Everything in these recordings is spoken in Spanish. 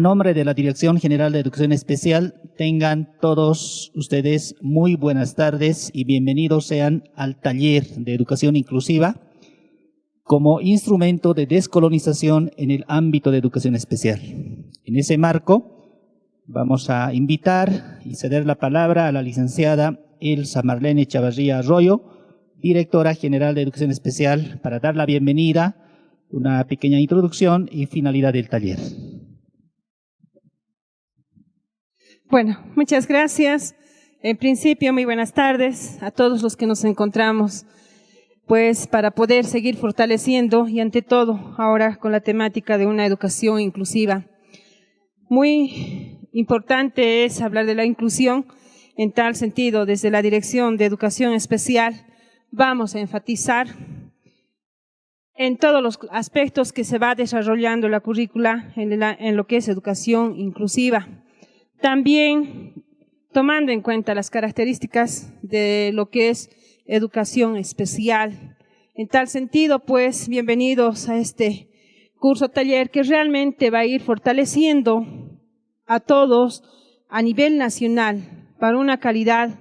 nombre de la Dirección General de Educación Especial, tengan todos ustedes muy buenas tardes y bienvenidos sean al taller de educación inclusiva como instrumento de descolonización en el ámbito de educación especial. En ese marco, vamos a invitar y ceder la palabra a la licenciada Elsa Marlene Chavarría Arroyo, Directora General de Educación Especial, para dar la bienvenida, una pequeña introducción y finalidad del taller. Bueno, muchas gracias. En principio, muy buenas tardes a todos los que nos encontramos, pues para poder seguir fortaleciendo y ante todo ahora con la temática de una educación inclusiva. Muy importante es hablar de la inclusión. En tal sentido, desde la Dirección de Educación Especial vamos a enfatizar en todos los aspectos que se va desarrollando la currícula en lo que es educación inclusiva. También tomando en cuenta las características de lo que es educación especial. En tal sentido, pues, bienvenidos a este curso taller que realmente va a ir fortaleciendo a todos a nivel nacional para una calidad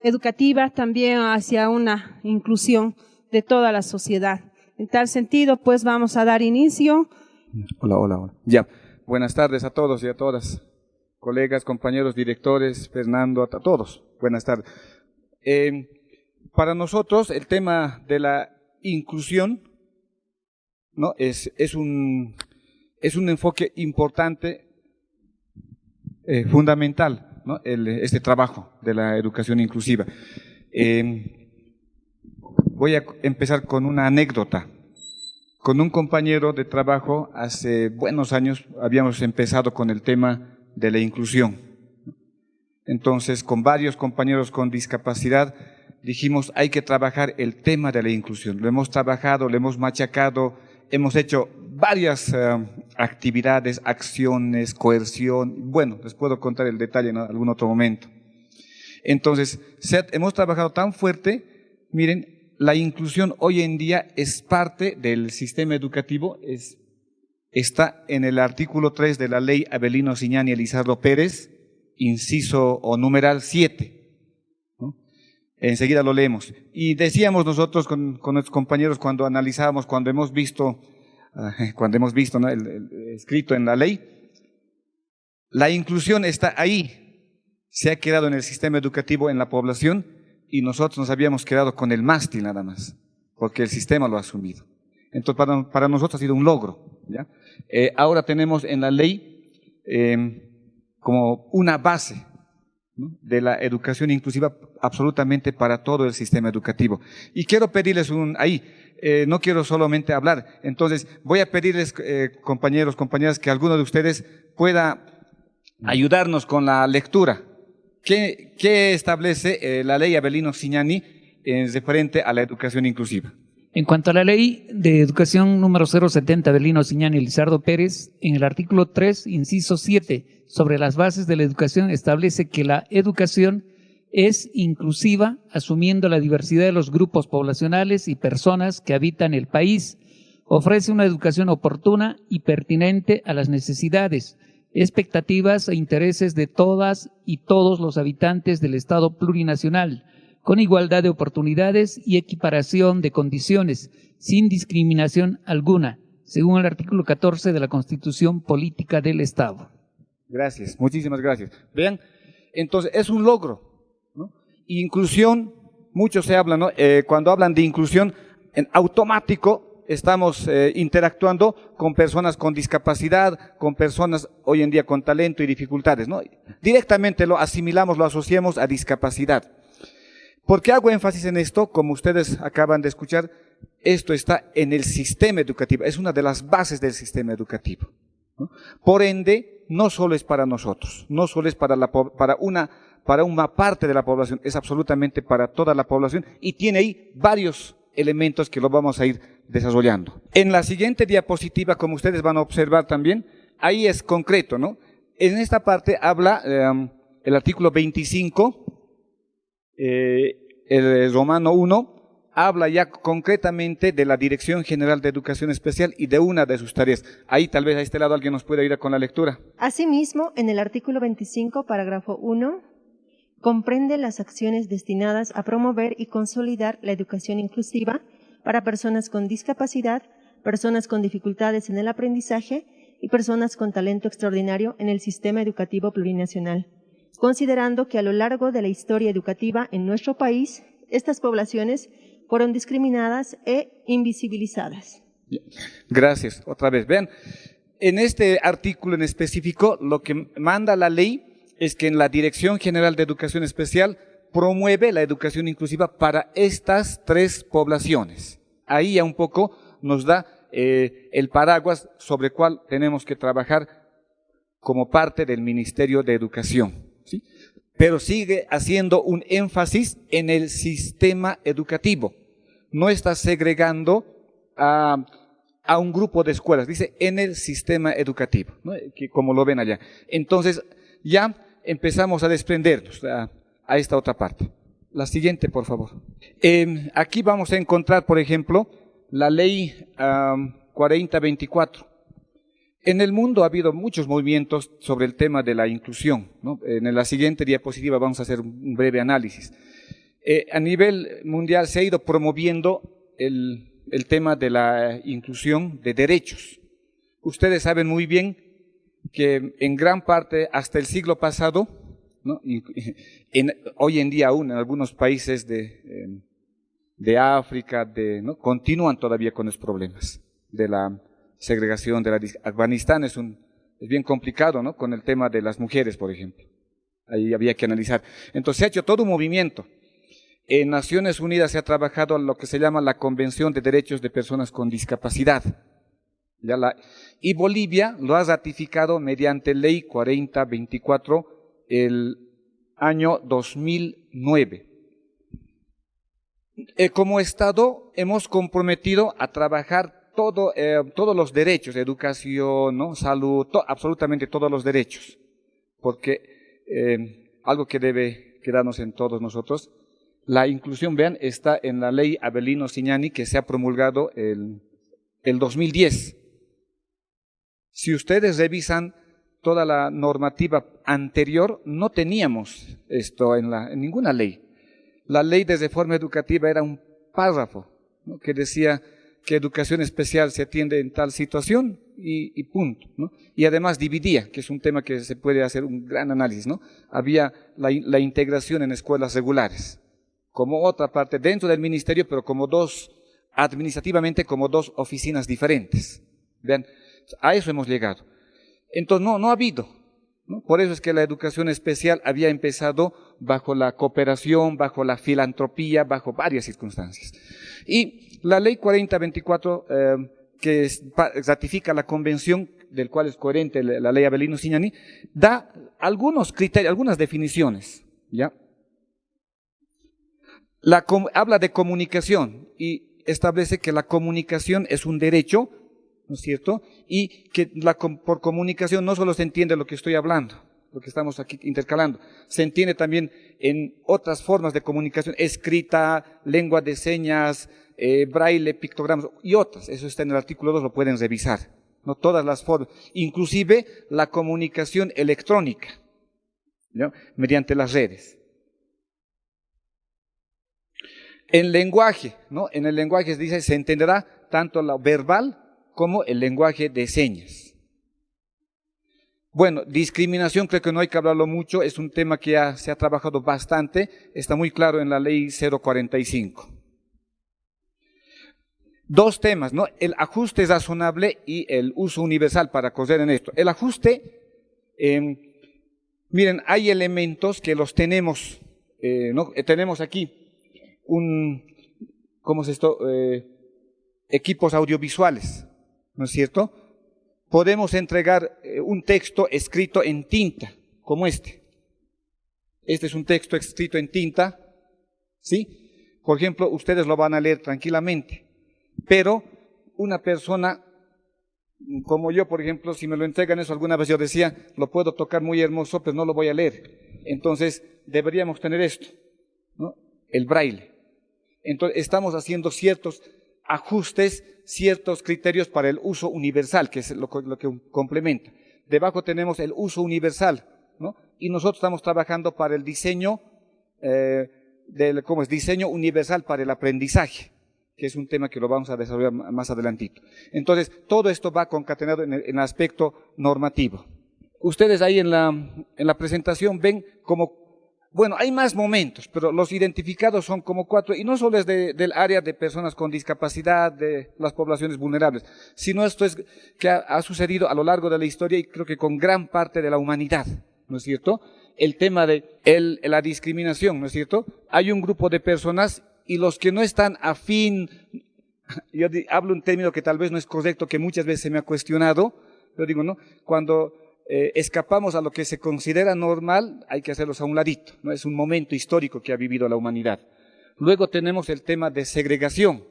educativa, también hacia una inclusión de toda la sociedad. En tal sentido, pues vamos a dar inicio. Hola. Ya, buenas tardes a todos y a todas, colegas, compañeros, directores, Fernando, a todos. Buenas tardes. Para nosotros el tema de la inclusión, ¿no? es un enfoque importante, fundamental, ¿no? Este trabajo de la educación inclusiva. Voy a empezar con una anécdota. Con un compañero de trabajo, hace buenos años, habíamos empezado con el tema de la inclusión. Entonces, con varios compañeros con discapacidad, dijimos, hay que trabajar el tema de la inclusión. Lo hemos trabajado, lo hemos machacado, hemos hecho varias actividades, acciones, coerción. Bueno, les puedo contar el detalle en algún otro momento. Entonces, hemos trabajado tan fuerte, miren, la inclusión hoy en día es parte del sistema educativo, está en el artículo 3 de la ley Avelino Siñani Elizardo Pérez, inciso o numeral 7. ¿No? Enseguida lo leemos. Y decíamos nosotros con nuestros compañeros cuando analizábamos, cuando hemos visto, ¿no? el escrito en la ley, la inclusión está ahí, se ha quedado en el sistema educativo, en la población, y nosotros nos habíamos quedado con el mástil nada más, porque el sistema lo ha asumido. Entonces, para nosotros ha sido un logro, ¿ya? Ahora tenemos en la ley como una base, ¿no? de la educación inclusiva absolutamente para todo el sistema educativo. Y quiero pedirles no quiero solamente hablar, entonces voy a pedirles, compañeros, compañeras, que alguno de ustedes pueda ayudarnos con la lectura. ¿Qué establece la ley Avelino Siñani referente a la educación inclusiva? En cuanto a la ley de educación número 070 Avelino Siñani Elizardo Pérez, en el artículo 3, inciso 7, sobre las bases de la educación, establece que la educación es inclusiva, asumiendo la diversidad de los grupos poblacionales y personas que habitan el país. Ofrece una educación oportuna y pertinente a las necesidades, expectativas e intereses de todas y todos los habitantes del Estado plurinacional, con igualdad de oportunidades y equiparación de condiciones, sin discriminación alguna, según el artículo 14 de la Constitución Política del Estado. Gracias, muchísimas gracias. Vean, entonces es un logro, ¿no? Inclusión, mucho se habla, ¿no? Cuando hablan de inclusión, en automático estamos interactuando con personas con discapacidad, con personas hoy en día con talento y dificultades, ¿no? Directamente lo asimilamos, lo asociamos a discapacidad. ¿Por qué hago énfasis en esto? Como ustedes acaban de escuchar, esto está en el sistema educativo, es una de las bases del sistema educativo, ¿no? Por ende, no solo es para nosotros, no solo es para una parte de la población, es absolutamente para toda la población y tiene ahí varios elementos que lo vamos a ir desarrollando. En la siguiente diapositiva, como ustedes van a observar también, ahí es concreto, ¿no? En esta parte habla el artículo 25, el Romano 1, habla ya concretamente de la Dirección General de Educación Especial y de una de sus tareas. Ahí tal vez a este lado alguien nos pueda ayudar con la lectura. Asimismo, en el artículo 25, parágrafo 1, comprende las acciones destinadas a promover y consolidar la educación inclusiva para personas con discapacidad, personas con dificultades en el aprendizaje y personas con talento extraordinario en el sistema educativo plurinacional, considerando que a lo largo de la historia educativa en nuestro país, estas poblaciones fueron discriminadas e invisibilizadas. Gracias. Otra vez, vean, en este artículo en específico, lo que manda la ley es que en la Dirección General de Educación Especial promueve la educación inclusiva para estas tres poblaciones. Ahí ya un poco nos da el paraguas sobre el cual tenemos que trabajar como parte del Ministerio de Educación, ¿sí? Pero sigue haciendo un énfasis en el sistema educativo. No está segregando a un grupo de escuelas, dice en el sistema educativo, ¿no? Que como lo ven allá. Entonces ya empezamos a desprendernos a esta otra parte. La siguiente, por favor. Aquí vamos a encontrar, por ejemplo, la ley 4024. En el mundo ha habido muchos movimientos sobre el tema de la inclusión, ¿no? En la siguiente diapositiva vamos a hacer un breve análisis. A nivel mundial se ha ido promoviendo el tema de la inclusión de derechos. Ustedes saben muy bien que en gran parte hasta el siglo pasado, ¿no? Hoy en día aún en algunos países de África, ¿no? Continúan todavía con los problemas de la segregación, Afganistán es bien complicado, ¿no? Con el tema de las mujeres, por ejemplo. Ahí había que analizar. Entonces se ha hecho todo un movimiento. En Naciones Unidas se ha trabajado lo que se llama la Convención de Derechos de Personas con Discapacidad. Y Bolivia lo ha ratificado mediante ley 4024 el año 2009. Como Estado hemos comprometido a trabajar todos los derechos, educación, ¿no? Salud, absolutamente todos los derechos, porque algo que debe quedarnos en todos nosotros, la inclusión, vean, está en la ley Avelino Signani que se ha promulgado el 2010. Si ustedes revisan toda la normativa anterior, no teníamos esto en ninguna ley. La ley de reforma educativa era un párrafo, ¿no? Que decía que educación especial se atiende en tal situación y punto, ¿no? Y además dividía, que es un tema que se puede hacer un gran análisis, ¿no? Había la integración en escuelas regulares, como otra parte dentro del ministerio, pero administrativamente como dos oficinas diferentes. Vean, a eso hemos llegado. Entonces no ha habido, ¿no? Por eso es que la educación especial había empezado bajo la cooperación, bajo la filantropía, bajo varias circunstancias. Y la ley 4024, que ratifica la convención, del cual es coherente la ley Avelino Signani, da algunos criterios, algunas definiciones, ¿ya? Habla de comunicación y establece que la comunicación es un derecho, ¿no es cierto? Y que por comunicación no solo se entiende lo que estoy hablando, lo que estamos aquí intercalando, se entiende también en otras formas de comunicación, escrita, lengua de señas, braille, pictogramas y otras. Eso está en el artículo 2, lo pueden revisar, ¿no? Todas las formas, inclusive la comunicación electrónica, ¿no? Mediante las redes. En lenguaje, ¿no? En el lenguaje dice, se entenderá tanto lo verbal como el lenguaje de señas. Bueno, discriminación creo que no hay que hablarlo mucho, es un tema que ya se ha trabajado bastante, está muy claro en la ley 045. Dos temas, ¿no? El ajuste razonable y el uso universal para correr en esto. El ajuste, miren, hay elementos que los tenemos, ¿no? Tenemos aquí ¿cómo es esto? Equipos audiovisuales, ¿no es cierto? Podemos entregar un texto escrito en tinta, como este. Este es un texto escrito en tinta, ¿sí? Por ejemplo, ustedes lo van a leer tranquilamente, pero una persona como yo, por ejemplo, si me lo entregan eso alguna vez, yo decía, lo puedo tocar muy hermoso, pero no lo voy a leer. Entonces, deberíamos tener esto, ¿no? El braille. Entonces, estamos haciendo ciertos ajustes, ciertos criterios para el uso universal, que es lo que complementa. Debajo tenemos el uso universal, ¿no? Y nosotros estamos trabajando para el diseño, diseño universal para el aprendizaje, que es un tema que lo vamos a desarrollar más adelantito. Entonces, todo esto va concatenado en el aspecto normativo. Ustedes ahí en la presentación ven como, bueno, hay más momentos, pero los identificados son como 4, y no solo es del área de personas con discapacidad, de las poblaciones vulnerables, sino esto es que ha sucedido a lo largo de la historia y creo que con gran parte de la humanidad, ¿no es cierto? El tema de la discriminación, ¿no es cierto? Hay un grupo de personas y los que no están afín, yo hablo un término que tal vez no es correcto, que muchas veces se me ha cuestionado, pero digo, ¿no? Cuando escapamos a lo que se considera normal, hay que hacerlos a un ladito, ¿no? Es un momento histórico que ha vivido la humanidad. Luego tenemos el tema de segregación,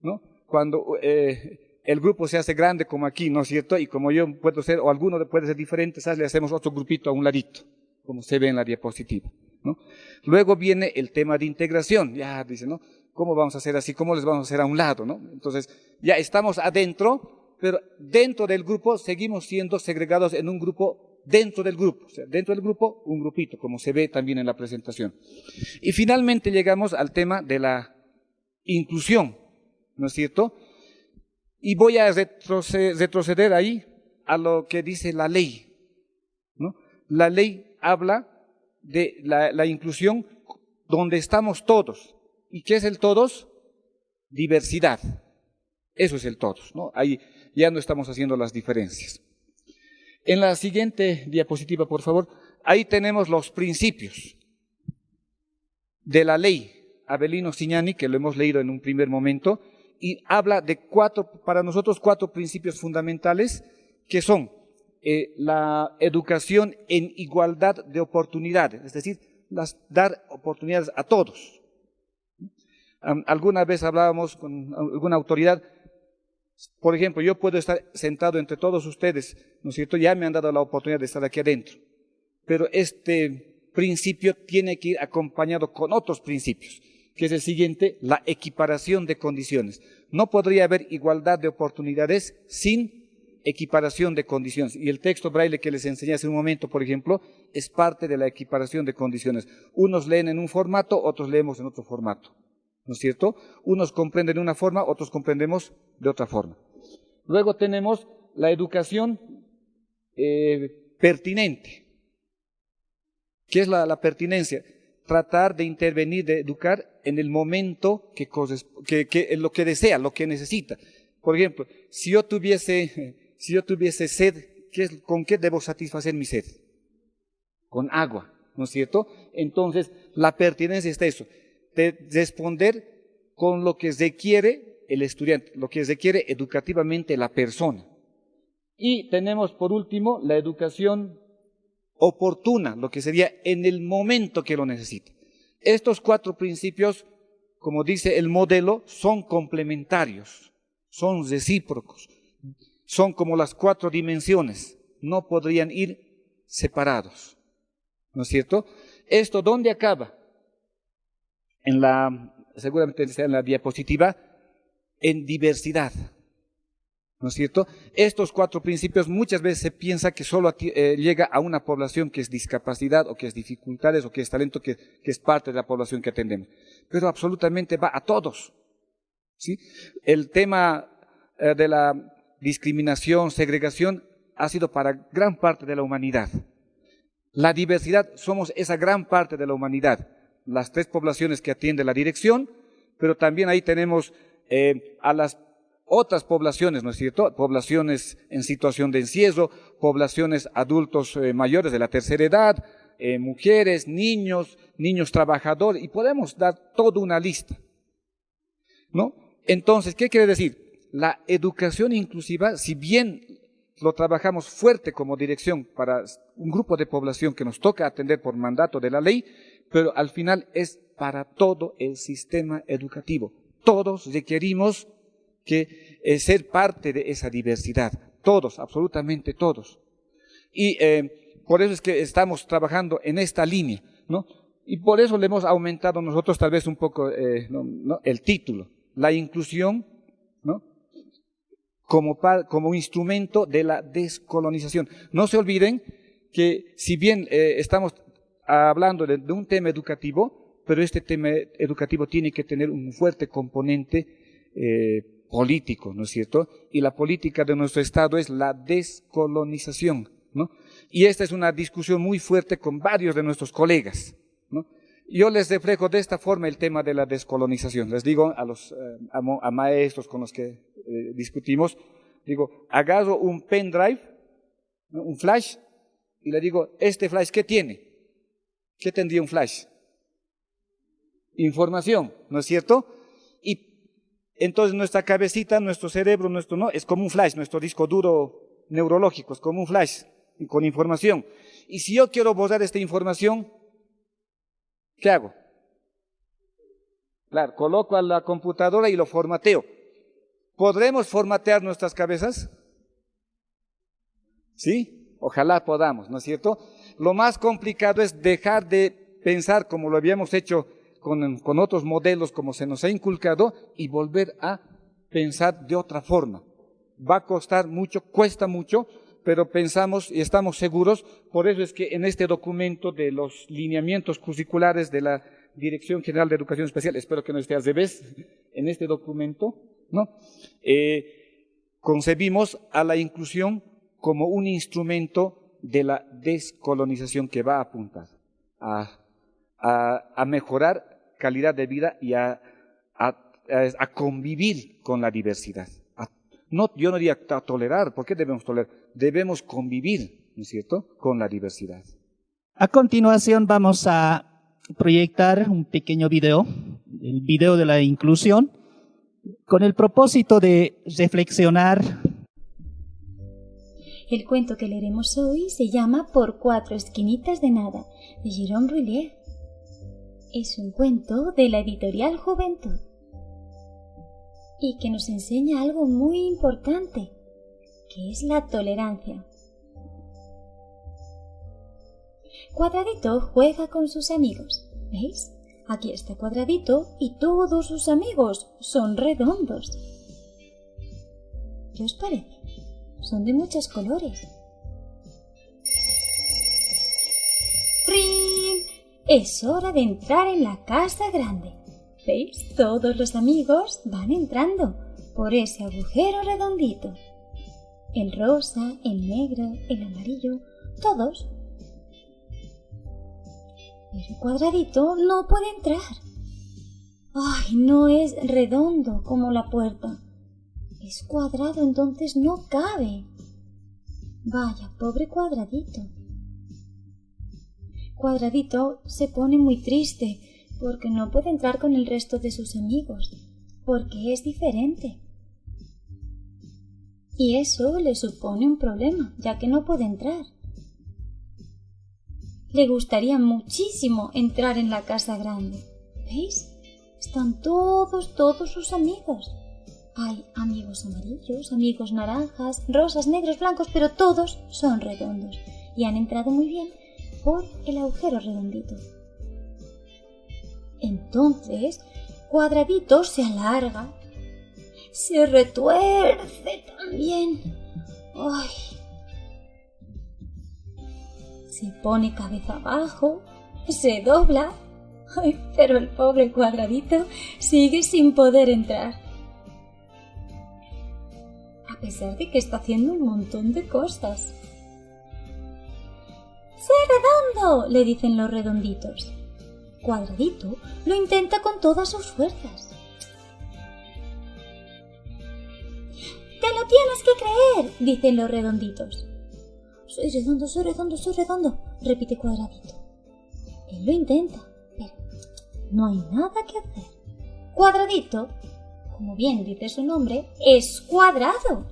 ¿no? Cuando el grupo se hace grande como aquí, ¿no es cierto? Y como yo puedo ser, o alguno puede ser diferente, ¿sabes? Le hacemos otro grupito a un ladito, como se ve en la diapositiva, ¿no? Luego viene el tema de integración, ya dice, ¿no? ¿Cómo vamos a hacer así? ¿Cómo les vamos a hacer a un lado, ¿no? Entonces, ya estamos adentro, pero dentro del grupo seguimos siendo segregados en un grupo dentro del grupo, o sea, dentro del grupo un grupito, como se ve también en la presentación. Y finalmente llegamos al tema de la inclusión, ¿no es cierto? Y voy a retroceder ahí a lo que dice la ley, ¿no? La ley habla de la inclusión donde estamos todos. ¿Y qué es el todos? Diversidad. Eso es el todos, ¿no? Ahí ya no estamos haciendo las diferencias. En la siguiente diapositiva, por favor, ahí tenemos los principios de la ley Avelino Cignani, que lo hemos leído en un primer momento, y habla de para nosotros 4 principios fundamentales, que son la educación en igualdad de oportunidades, es decir, dar oportunidades a todos. Alguna vez hablábamos con alguna autoridad. Por ejemplo, yo puedo estar sentado entre todos ustedes, ¿no es cierto? Ya me han dado la oportunidad de estar aquí adentro. Pero este principio tiene que ir acompañado con otros principios, que es el siguiente, la equiparación de condiciones. No podría haber igualdad de oportunidades sin equiparación de condiciones. Y el texto braille que les enseñé hace un momento, por ejemplo, es parte de la equiparación de condiciones. Unos leen en un formato, otros leemos en otro formato, ¿no es cierto? Unos comprenden de una forma, otros comprendemos de otra forma. Luego tenemos la educación pertinente. ¿Qué es la pertinencia? Tratar de intervenir, de educar en el momento lo que desea, lo que necesita. Por ejemplo, si yo tuviese sed, ¿con qué debo satisfacer mi sed? Con agua, ¿no es cierto? Entonces, la pertinencia está eso, de responder con lo que requiere el estudiante, lo que requiere educativamente la persona. Y tenemos por último la educación oportuna, lo que sería en el momento que lo necesita. Estos 4 principios, como dice el modelo, son complementarios, son recíprocos, son como las 4 dimensiones, no podrían ir separados, ¿no es cierto? ¿Esto dónde acaba? Seguramente está en la diapositiva, en diversidad, ¿no es cierto? Estos 4 principios muchas veces se piensa que solo llega a una población que es discapacidad o que es dificultades o que es talento, que es parte de la población que atendemos, pero absolutamente va a todos, ¿sí? El tema de la discriminación, segregación, ha sido para gran parte de la humanidad. La diversidad, somos esa gran parte de la humanidad, las 3 poblaciones que atiende la dirección, pero también ahí tenemos a las otras poblaciones, ¿no es cierto? Poblaciones en situación de encierro, poblaciones adultos mayores de la tercera edad, mujeres, niños trabajadores, y podemos dar toda una lista, ¿no? Entonces, ¿qué quiere decir? La educación inclusiva, si bien lo trabajamos fuerte como dirección para un grupo de población que nos toca atender por mandato de la ley, pero al final es para todo el sistema educativo. Todos requerimos ser parte de esa diversidad, todos, absolutamente todos. Y por eso es que estamos trabajando en esta línea, ¿no? Y por eso le hemos aumentado nosotros tal vez un poco el título, la inclusión, ¿no? Como instrumento de la descolonización. No se olviden que si bien estamos hablando de un tema educativo, pero este tema educativo tiene que tener un fuerte componente político, ¿no es cierto? Y la política de nuestro Estado es la descolonización, ¿no? Y esta es una discusión muy fuerte con varios de nuestros colegas, ¿no? Yo les reflejo de esta forma el tema de la descolonización. Les digo a maestros con los que discutimos, digo, agarro un pendrive, ¿no? Un flash, y le digo, ¿este flash qué tiene? ¿Qué tendría un flash? Información, ¿no es cierto? Y entonces nuestra cabecita, nuestro cerebro, es como un flash, nuestro disco duro neurológico es como un flash con información. Y si yo quiero borrar esta información, ¿qué hago? Claro, coloco a la computadora y lo formateo. ¿Podremos formatear nuestras cabezas? ¿Sí? Ojalá podamos, ¿no es cierto? Lo más complicado es dejar de pensar como lo habíamos hecho con otros modelos, como se nos ha inculcado, y volver a pensar de otra forma. Va a costar mucho, cuesta mucho, pero pensamos y estamos seguros. Por eso es que en este documento de los lineamientos curriculares de la Dirección General de Educación Especial, espero que no esté al revés, en este documento, ¿no? Concebimos a la inclusión como un instrumento de la descolonización que va a apuntar a mejorar calidad de vida y a convivir con la diversidad. Yo no diría a tolerar, ¿por qué debemos tolerar? Debemos convivir, ¿no es cierto?, con la diversidad. A continuación vamos a proyectar un pequeño video, el video de la inclusión, con el propósito de reflexionar. El cuento que leeremos hoy se llama Por cuatro esquinitas de nada, de Jérôme Brullier. Es un cuento de la editorial Juventud y que nos enseña algo muy importante, que es la tolerancia. Cuadradito juega con sus amigos. ¿Veis? Aquí está Cuadradito y todos sus amigos son redondos. ¿Qué os parece? Son de muchos colores. ¡Rin! Es hora de entrar en la casa grande. ¿Veis? Todos los amigos van entrando por ese agujero redondito. El rosa, el negro, el amarillo, todos. Pero Cuadradito no puede entrar. ¡Ay, no es redondo como la puerta! Es cuadrado, entonces no cabe. Vaya, pobre Cuadradito. Cuadradito se pone muy triste porque no puede entrar con el resto de sus amigos, porque es diferente. Y eso le supone un problema, ya que no puede entrar. Le gustaría muchísimo entrar en la casa grande. ¿Veis? Están todos sus amigos. Hay amigos amarillos, amigos naranjas, rosas, negros, blancos, pero todos son redondos y han entrado muy bien por el agujero redondito. Entonces, Cuadradito se alarga, se retuerce también. ¡Ay! Se pone cabeza abajo, se dobla. ¡Ay! Pero el pobre Cuadradito sigue sin poder entrar. A pesar de que está haciendo un montón de cosas. ¡Sé redondo!, le dicen los redonditos. Cuadradito lo intenta con todas sus fuerzas. ¡Te lo tienes que creer!, dicen los redonditos. Soy redondo, soy redondo, soy redondo, repite Cuadradito. Él lo intenta, pero no hay nada que hacer. Cuadradito, como bien dice su nombre, es cuadrado.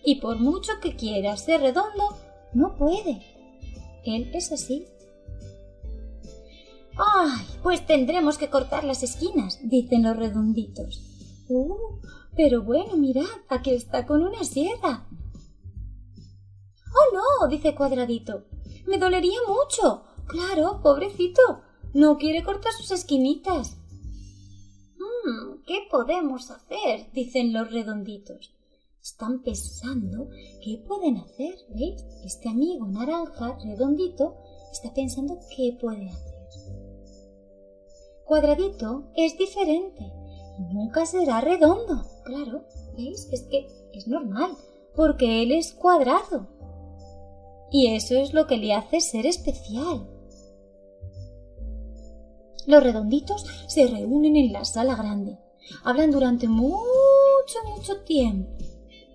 Y por mucho que quiera ser redondo, no puede. Él es así. ¡Ay! Pues tendremos que cortar las esquinas, dicen los redonditos. Pero bueno, mirad, aquí está con una sierra. ¡Oh, no!, dice Cuadradito. Me dolería mucho. claro, pobrecito. No quiere cortar sus esquinitas. ¿Qué podemos hacer? Dicen los redonditos. Están pensando qué pueden hacer, ¿veis? Este amigo naranja redondito está pensando qué puede hacer. Cuadradito es diferente. Nunca será redondo. Claro, ¿veis? Es que es normal, porque él es cuadrado. Y eso es lo que le hace ser especial. Los redonditos se reúnen en la sala grande. Hablan durante mucho tiempo.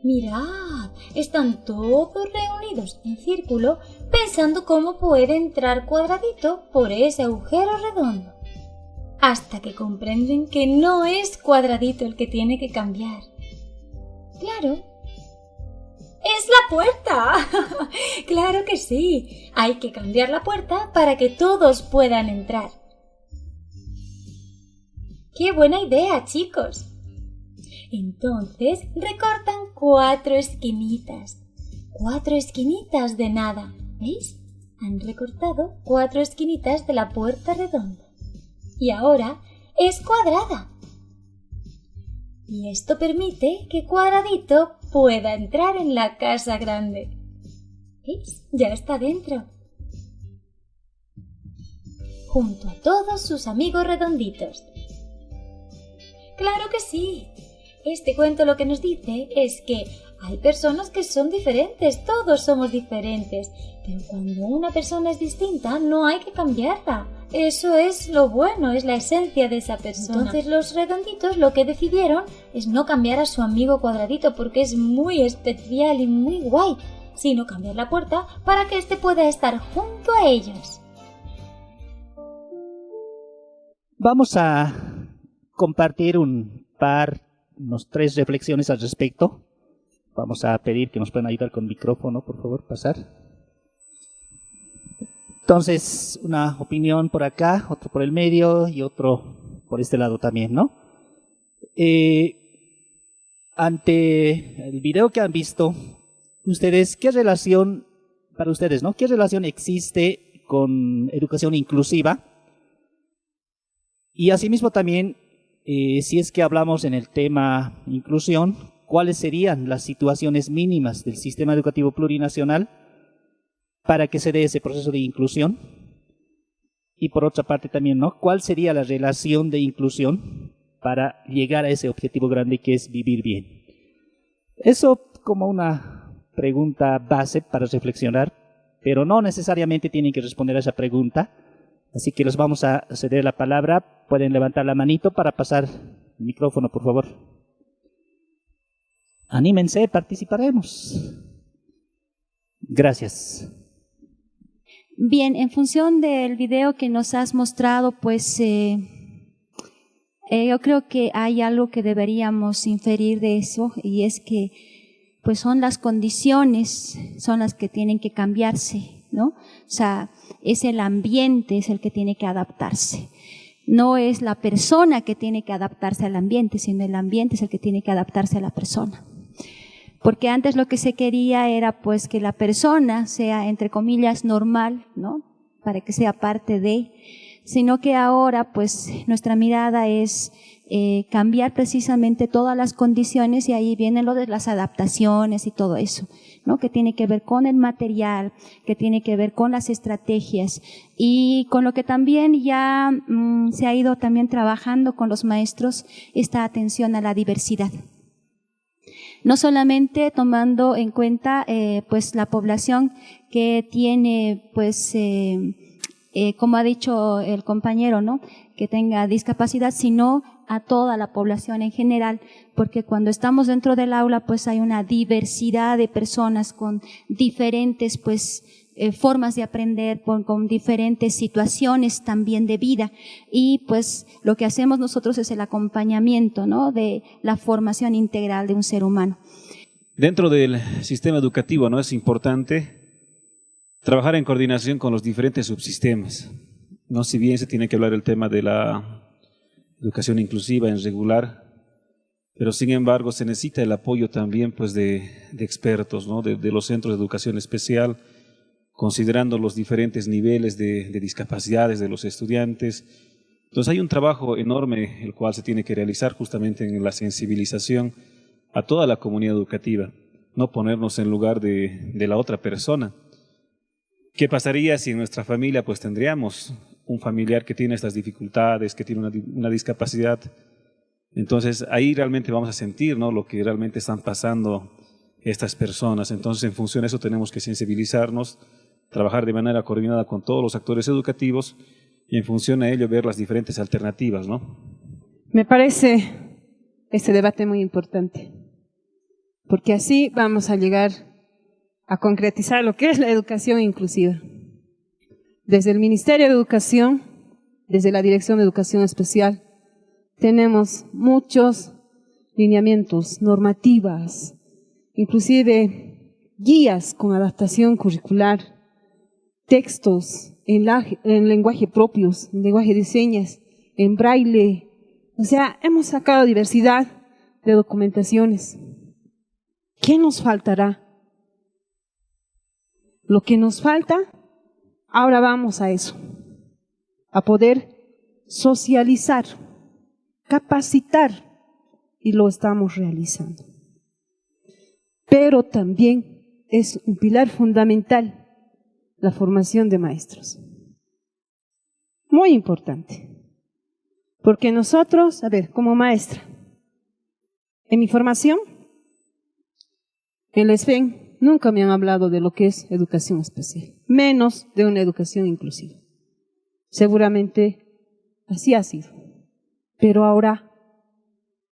Mirad, están todos reunidos en círculo pensando cómo puede entrar Cuadradito por ese agujero redondo. Hasta que comprenden que no es Cuadradito el que tiene que cambiar. Claro, es la puerta. Claro que sí. Hay que cambiar la puerta para que todos puedan entrar. ¡Qué buena idea, chicos! Entonces recortan 4 esquinitas. 4 esquinitas de nada. ¿Veis? Han recortado 4 esquinitas de la puerta redonda. Y ahora es cuadrada. Y esto permite que Cuadradito pueda entrar en la casa grande. ¿Veis? Ya está dentro. Junto a todos sus amigos redonditos. ¡Claro que sí! Este cuento lo que nos dice es que hay personas que son diferentes, todos somos diferentes, pero cuando una persona es distinta no hay que cambiarla. Eso es lo bueno, es la esencia de esa persona. Entonces los redonditos lo que decidieron es no cambiar a su amigo Cuadradito porque es muy especial y muy guay, sino cambiar la puerta para que éste pueda estar junto a ellos. Vamos a compartir unos 3 reflexiones al respecto. Vamos a pedir que nos puedan ayudar con micrófono, por favor, pasar. Entonces, una opinión por acá, otro por el medio y otro por este lado también, ¿no? Ante el video que han visto, ustedes, ¿qué relación, para ustedes, ¿no? ¿Qué relación existe con educación inclusiva? Y asimismo también, si es que hablamos en el tema inclusión, ¿cuáles serían las situaciones mínimas del sistema educativo plurinacional para que se dé ese proceso de inclusión? Y por otra parte también, ¿no? ¿Cuál sería la relación de inclusión para llegar a ese objetivo grande que es vivir bien? Eso como una pregunta base para reflexionar, pero no necesariamente tienen que responder a esa pregunta. Así que les vamos a ceder la palabra. Pueden levantar la manito para pasar el micrófono, por favor. Anímense, participaremos. Gracias. Bien, en función del video que nos has mostrado, pues yo creo que hay algo que deberíamos inferir de eso, y es que pues son las condiciones, son las que tienen que cambiarse, ¿no? O sea, es el ambiente, es el que tiene que adaptarse. No es la persona que tiene que adaptarse al ambiente, sino el ambiente es el que tiene que adaptarse a la persona. Porque antes lo que se quería era pues que la persona sea, entre comillas, normal, ¿no? Para que sea parte de, sino que ahora pues nuestra mirada es cambiar precisamente todas las condiciones, y ahí vienen lo de las adaptaciones y todo eso, ¿no? Que tiene que ver con el material, que tiene que ver con las estrategias, y con lo que también ya se ha ido también trabajando con los maestros, esta atención a la diversidad. No solamente tomando en cuenta pues la población que tiene pues como ha dicho el compañero, ¿no? Que tenga discapacidad, sino a toda la población en general, porque cuando estamos dentro del aula pues hay una diversidad de personas con diferentes pues formas de aprender, con diferentes situaciones también de vida, y pues lo que hacemos nosotros es el acompañamiento, ¿no? De la formación integral de un ser humano. Dentro del sistema educativo, ¿no? Es importante trabajar en coordinación con los diferentes subsistemas, ¿no? Si bien se tiene que hablar del tema de la educación inclusiva en regular, pero sin embargo se necesita el apoyo también pues de expertos, ¿no? De los centros de educación especial, considerando los diferentes niveles de discapacidades de los estudiantes. Entonces hay un trabajo enorme el cual se tiene que realizar justamente en la sensibilización a toda la comunidad educativa, no ponernos en lugar de la otra persona. ¿Qué pasaría si en nuestra familia pues tendríamos un familiar que tiene estas dificultades, que tiene una discapacidad? Entonces ahí realmente vamos a sentir, ¿no?, lo que realmente están pasando estas personas. Entonces en función de eso tenemos que sensibilizarnos, trabajar de manera coordinada con todos los actores educativos y en función a ello ver las diferentes alternativas, ¿no? Me parece este debate muy importante, porque así vamos a llegar a concretizar lo que es la educación inclusiva. Desde el Ministerio de Educación, desde la Dirección de Educación Especial, tenemos muchos lineamientos, normativas, inclusive guías con adaptación curricular, textos en lenguaje propios, en lenguaje de señas, en braille. O sea, hemos sacado diversidad de documentaciones. ¿Qué nos faltará? Lo que nos falta, ahora vamos a eso, a poder socializar, capacitar, y lo estamos realizando. Pero también es un pilar fundamental la formación de maestros. Muy importante. Porque nosotros, a ver, como maestra, en mi formación, en la SFEN, nunca me han hablado de lo que es educación especial, menos de una educación inclusiva. Seguramente así ha sido. Pero ahora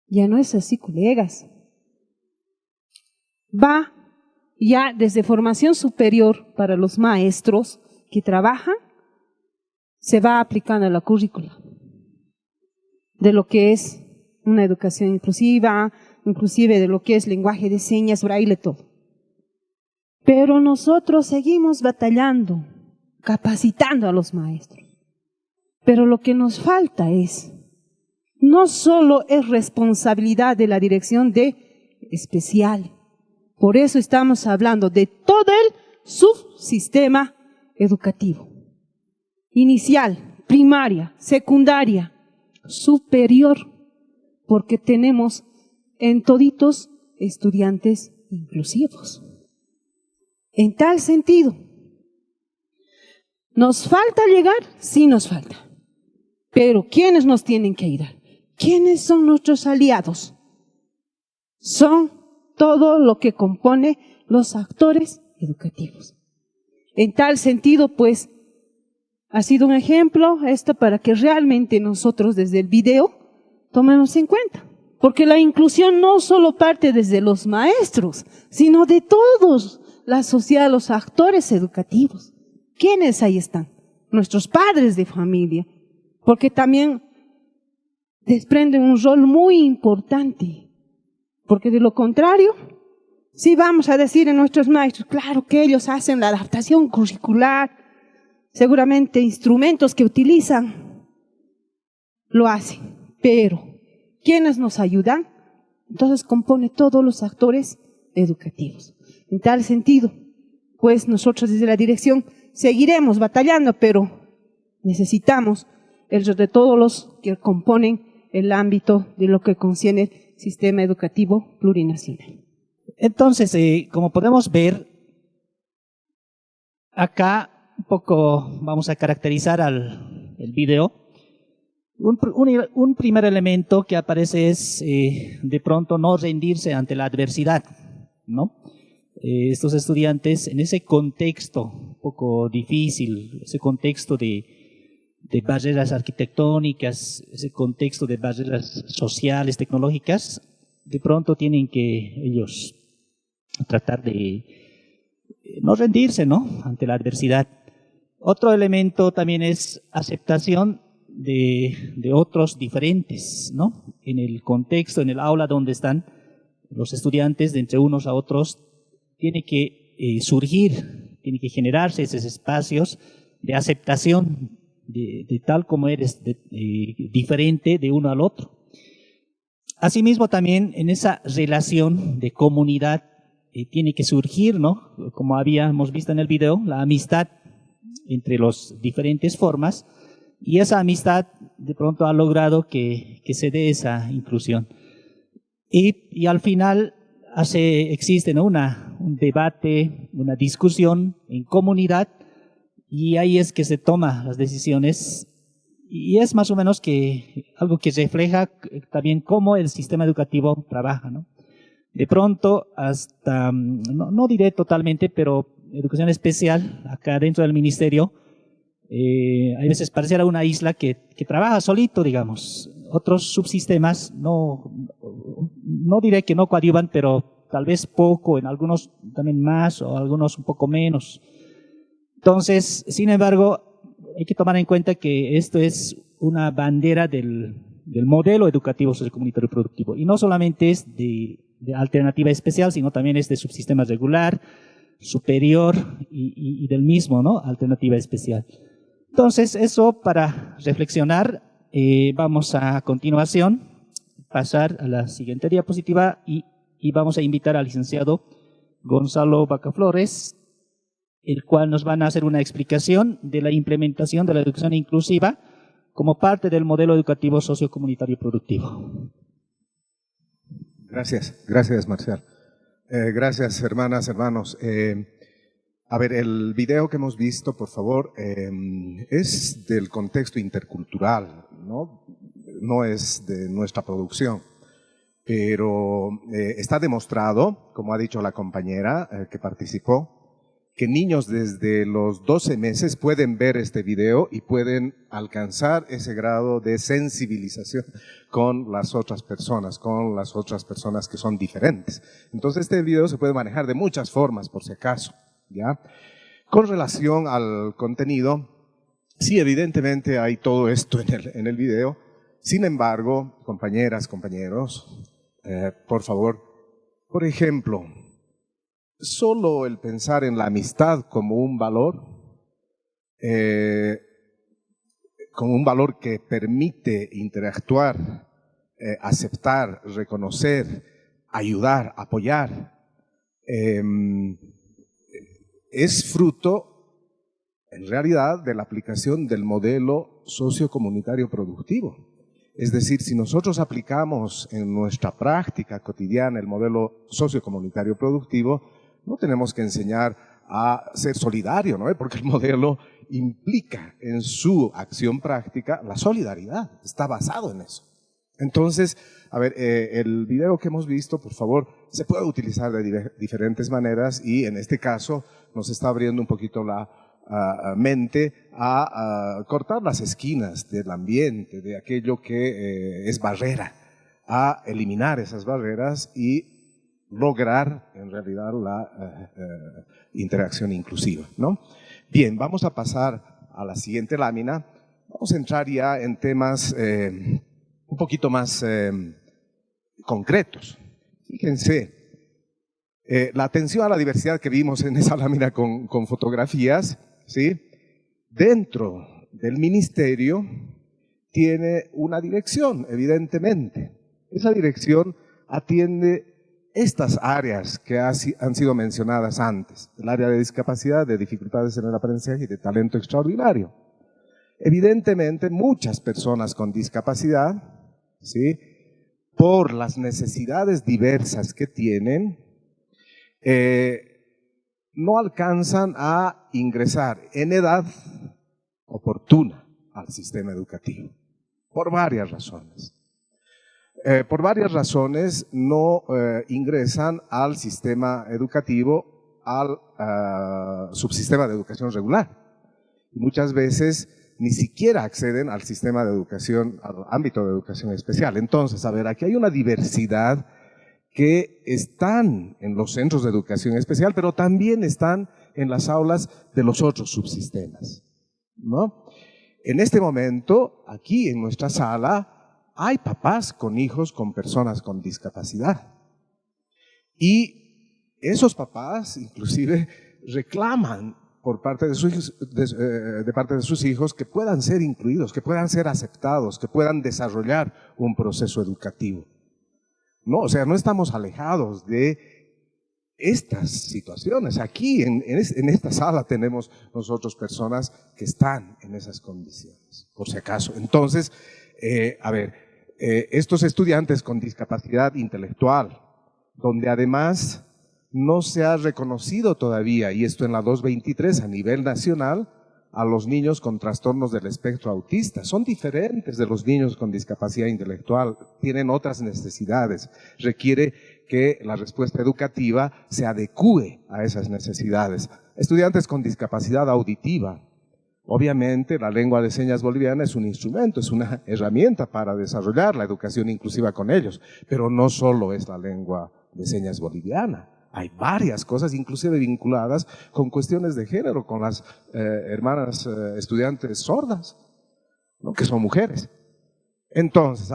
ya no es así, colegas. Va ya desde formación superior para los maestros que trabajan, se va aplicando a la currícula de lo que es una educación inclusiva, inclusive de lo que es lenguaje de señas, braille, todo. Pero nosotros seguimos batallando, capacitando a los maestros. Pero lo que nos falta es, no solo es responsabilidad de la dirección de especial, por eso estamos hablando de todo el subsistema educativo. Inicial, primaria, secundaria, superior, porque tenemos en toditos estudiantes inclusivos. En tal sentido, ¿nos falta llegar? Sí nos falta. Pero ¿quiénes nos tienen que ayudar? ¿Quiénes son nuestros aliados? Son todo lo que compone los actores educativos. En tal sentido, pues, ha sido un ejemplo esto para que realmente nosotros desde el video tomemos en cuenta. Porque la inclusión no solo parte desde los maestros, sino de todos, la sociedad, los actores educativos. ¿Quiénes ahí están? Nuestros padres de familia. Porque también desprenden un rol muy importante. Porque de lo contrario, sí vamos a decir en nuestros maestros, claro que ellos hacen la adaptación curricular, seguramente instrumentos que utilizan, lo hacen. Pero, ¿quiénes nos ayudan? Entonces compone todos los actores educativos. En tal sentido, pues nosotros desde la dirección seguiremos batallando, pero necesitamos el de todos los que componen el ámbito de lo que concierne el sistema educativo plurinacional. Entonces, como podemos ver, acá un poco vamos a caracterizar el video. Un primer elemento que aparece es de pronto no rendirse ante la adversidad, ¿no? Estos estudiantes en ese contexto un poco difícil, ese contexto de barreras arquitectónicas, ese contexto de barreras sociales, tecnológicas, de pronto tienen que ellos tratar de no rendirse, ¿no?, ante la adversidad. Otro elemento también es aceptación de otros diferentes, ¿no? En el contexto, en el aula donde están los estudiantes, de entre unos a otros, tiene que surgir, tiene que generarse esos espacios de aceptación de tal como eres, diferente de uno al otro. Asimismo, también en esa relación de comunidad tiene que surgir, ¿no? Como habíamos visto en el video, la amistad entre las diferentes formas, y esa amistad de pronto ha logrado que se dé esa inclusión. Y al final existe, ¿no? un debate, una discusión en comunidad, y ahí es que se toman las decisiones, y es más o menos que algo que refleja también cómo el sistema educativo trabaja, ¿no? De pronto, hasta, no diré totalmente, pero educación especial, acá dentro del ministerio, hay veces pareciera una isla que trabaja solito, digamos. Otros subsistemas no diré que no coadyuvan, pero tal vez poco, en algunos también más o algunos un poco menos. Entonces, sin embargo, hay que tomar en cuenta que esto es una bandera del modelo educativo sociocomunitario productivo, y no solamente es de alternativa especial, sino también es de subsistema regular, superior y del mismo, ¿no? Alternativa especial. Entonces, eso para reflexionar. Vamos a continuación pasar a la siguiente diapositiva y vamos a invitar al licenciado Gonzalo Bacaflores, el cual nos van a hacer una explicación de la implementación de la educación inclusiva como parte del modelo educativo sociocomunitario productivo. Gracias Marcial. Gracias hermanas, hermanos. A ver, el video que hemos visto, por favor, es del contexto intercultural, no es de nuestra producción, pero está demostrado, como ha dicho la compañera que participó, que niños desde los 12 meses pueden ver este video y pueden alcanzar ese grado de sensibilización con las otras personas que son diferentes. Entonces este video se puede manejar de muchas formas, por si acaso, ¿ya? Con relación al contenido, sí, evidentemente hay todo esto en el video. Sin embargo, compañeras, compañeros, por favor, por ejemplo, solo el pensar en la amistad como un valor que permite interactuar, aceptar, reconocer, ayudar, apoyar, es fruto, en realidad, de la aplicación del modelo sociocomunitario productivo. Es decir, si nosotros aplicamos en nuestra práctica cotidiana el modelo sociocomunitario productivo, no tenemos que enseñar a ser solidario, ¿no? Porque el modelo implica en su acción práctica la solidaridad, está basado en eso. Entonces, a ver, el video que hemos visto, por favor, se puede utilizar de diferentes maneras y en este caso nos está abriendo un poquito la mente a cortar las esquinas del ambiente, de aquello que es barrera, a eliminar esas barreras y lograr en realidad la interacción inclusiva, ¿no? Bien, vamos a pasar a la siguiente lámina. Vamos a entrar ya en temas un poquito más concretos. Fíjense, la atención a la diversidad que vimos en esa lámina con fotografías, ¿sí? Dentro del ministerio tiene una dirección, evidentemente. Esa dirección atiende estas áreas que han sido mencionadas antes, el área de discapacidad, de dificultades en el aprendizaje y de talento extraordinario. Evidentemente, muchas personas con discapacidad, ¿sí?, por las necesidades diversas que tienen, no alcanzan a ingresar en edad oportuna al sistema educativo, por varias razones. Por varias razones no ingresan al sistema educativo, al subsistema de educación regular. Y muchas veces ni siquiera acceden al sistema de educación, al ámbito de educación especial. Entonces, a ver, aquí hay una diversidad que están en los centros de educación especial, pero también están en las aulas de los otros subsistemas, ¿no? En este momento, aquí en nuestra sala, hay papás con hijos con personas con discapacidad. Y esos papás, inclusive, reclaman por parte de sus hijos que puedan ser incluidos, que puedan ser aceptados, que puedan desarrollar un proceso educativo. No, o sea, no estamos alejados de estas situaciones. Aquí en esta sala tenemos nosotros personas que están en esas condiciones, por si acaso. Entonces, estos estudiantes con discapacidad intelectual, donde además no se ha reconocido todavía, y esto en la 223 a nivel nacional, a los niños con trastornos del espectro autista. Son diferentes de los niños con discapacidad intelectual, tienen otras necesidades. Requiere que la respuesta educativa se adecúe a esas necesidades. Estudiantes con discapacidad auditiva. Obviamente la lengua de señas boliviana es un instrumento, es una herramienta para desarrollar la educación inclusiva con ellos, pero no solo es la lengua de señas boliviana. Hay varias cosas, inclusive vinculadas con cuestiones de género, con las hermanas estudiantes sordas, ¿no? Que son mujeres. Entonces,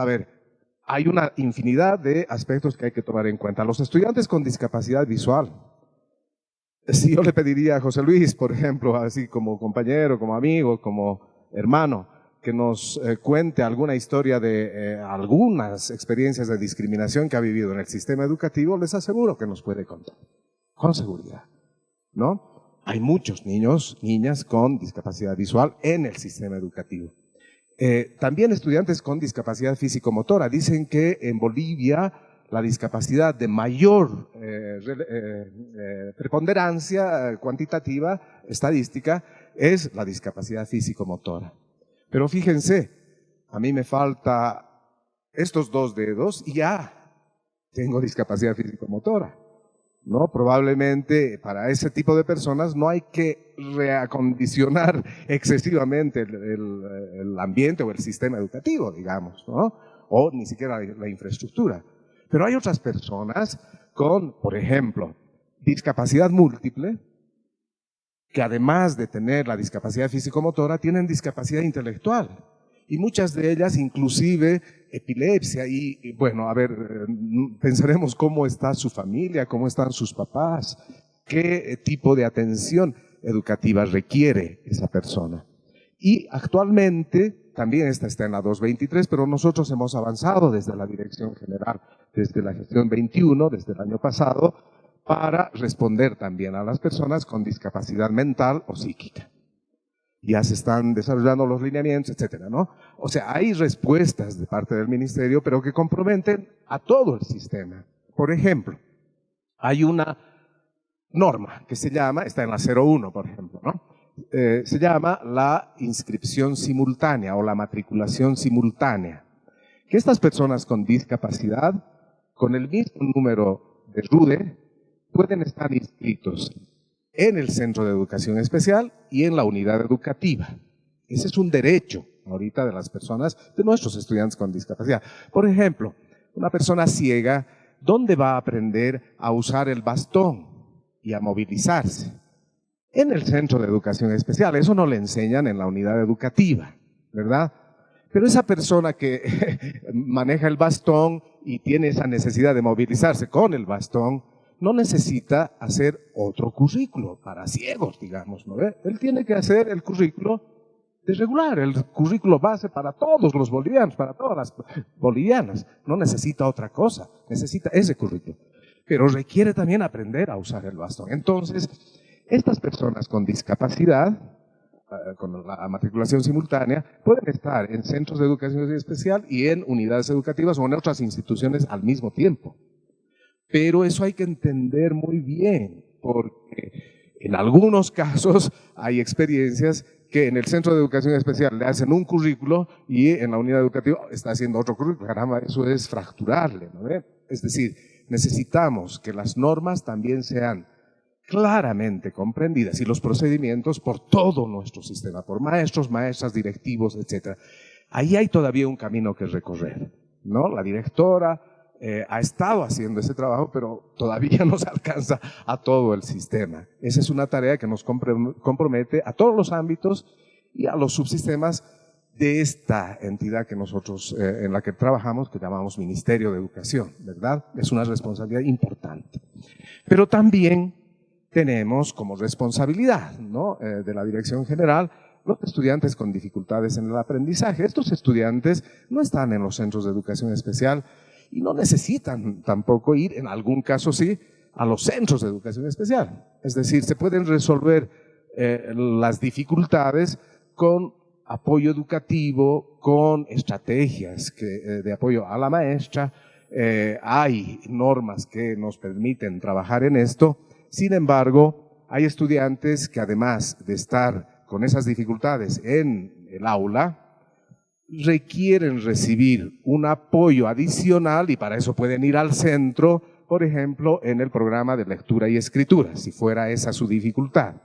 hay una infinidad de aspectos que hay que tomar en cuenta. Los estudiantes con discapacidad visual, si yo le pediría a José Luis, por ejemplo, así como compañero, como amigo, como hermano, que nos cuente alguna historia de algunas experiencias de discriminación que ha vivido en el sistema educativo, les aseguro que nos puede contar, con seguridad, ¿no? Hay muchos niños, niñas con discapacidad visual en el sistema educativo. También estudiantes con discapacidad físico-motora. Dicen que en Bolivia la discapacidad de mayor preponderancia cuantitativa, estadística, es la discapacidad físico-motora. Pero fíjense, a mí me falta estos 2 dedos y ya tengo discapacidad físico-motora, ¿no? Probablemente para ese tipo de personas no hay que reacondicionar excesivamente el ambiente o el sistema educativo, digamos, ¿no? O ni siquiera la infraestructura. Pero hay otras personas con, por ejemplo, discapacidad múltiple, que además de tener la discapacidad físico-motora, tienen discapacidad intelectual. Y muchas de ellas, inclusive epilepsia. Y bueno, pensaremos cómo está su familia, cómo están sus papás, qué tipo de atención educativa requiere esa persona. Y actualmente, también esta está en la 223, pero nosotros hemos avanzado desde la Dirección General, desde la gestión 21, desde el año pasado, para responder también a las personas con discapacidad mental o psíquica. Ya se están desarrollando los lineamientos, etcétera, ¿no? O sea, hay respuestas de parte del Ministerio, pero que comprometen a todo el sistema. Por ejemplo, hay una norma que se llama, está en la 01, por ejemplo, ¿no? Se llama la inscripción simultánea o la matriculación simultánea. Que estas personas con discapacidad, con el mismo número de RUDE, pueden estar inscritos en el centro de educación especial y en la unidad educativa. Ese es un derecho ahorita de las personas, de nuestros estudiantes con discapacidad. Por ejemplo, una persona ciega, ¿dónde va a aprender a usar el bastón y a movilizarse? En el centro de educación especial. Eso no le enseñan en la unidad educativa, ¿verdad? Pero esa persona que maneja el bastón y tiene esa necesidad de movilizarse con el bastón, no necesita hacer otro currículo para ciegos, digamos, ¿no? Él tiene que hacer el currículo de regular, el currículo base para todos los bolivianos, para todas las bolivianas. No necesita otra cosa, necesita ese currículo. Pero requiere también aprender a usar el bastón. Entonces, estas personas con discapacidad, con la matriculación simultánea, pueden estar en centros de educación especial y en unidades educativas o en otras instituciones al mismo tiempo. Pero eso hay que entender muy bien, porque en algunos casos hay experiencias que en el centro de educación especial le hacen un currículo y en la unidad educativa está haciendo otro currículo. Caramba, eso es fracturarle, ¿no? Es decir, necesitamos que las normas también sean claramente comprendidas y los procedimientos por todo nuestro sistema, por maestros, maestras, directivos, etc. Ahí hay todavía un camino que recorrer, ¿no? La directora ha estado haciendo ese trabajo, pero todavía no se alcanza a todo el sistema. Esa es una tarea que nos compromete a todos los ámbitos y a los subsistemas de esta entidad que nosotros, en la que trabajamos, que llamamos Ministerio de Educación, ¿verdad? Es una responsabilidad importante. Pero también tenemos como responsabilidad, ¿no? De la Dirección General, los estudiantes con dificultades en el aprendizaje. Estos estudiantes no están en los centros de educación especial y no necesitan tampoco ir, en algún caso sí, a los centros de educación especial. Es decir, se pueden resolver las dificultades con apoyo educativo, con estrategias de apoyo a la maestra. Hay normas que nos permiten trabajar en esto. Sin embargo, hay estudiantes que además de estar con esas dificultades en el aula, requieren recibir un apoyo adicional y para eso pueden ir al centro, por ejemplo, en el programa de lectura y escritura, si fuera esa su dificultad,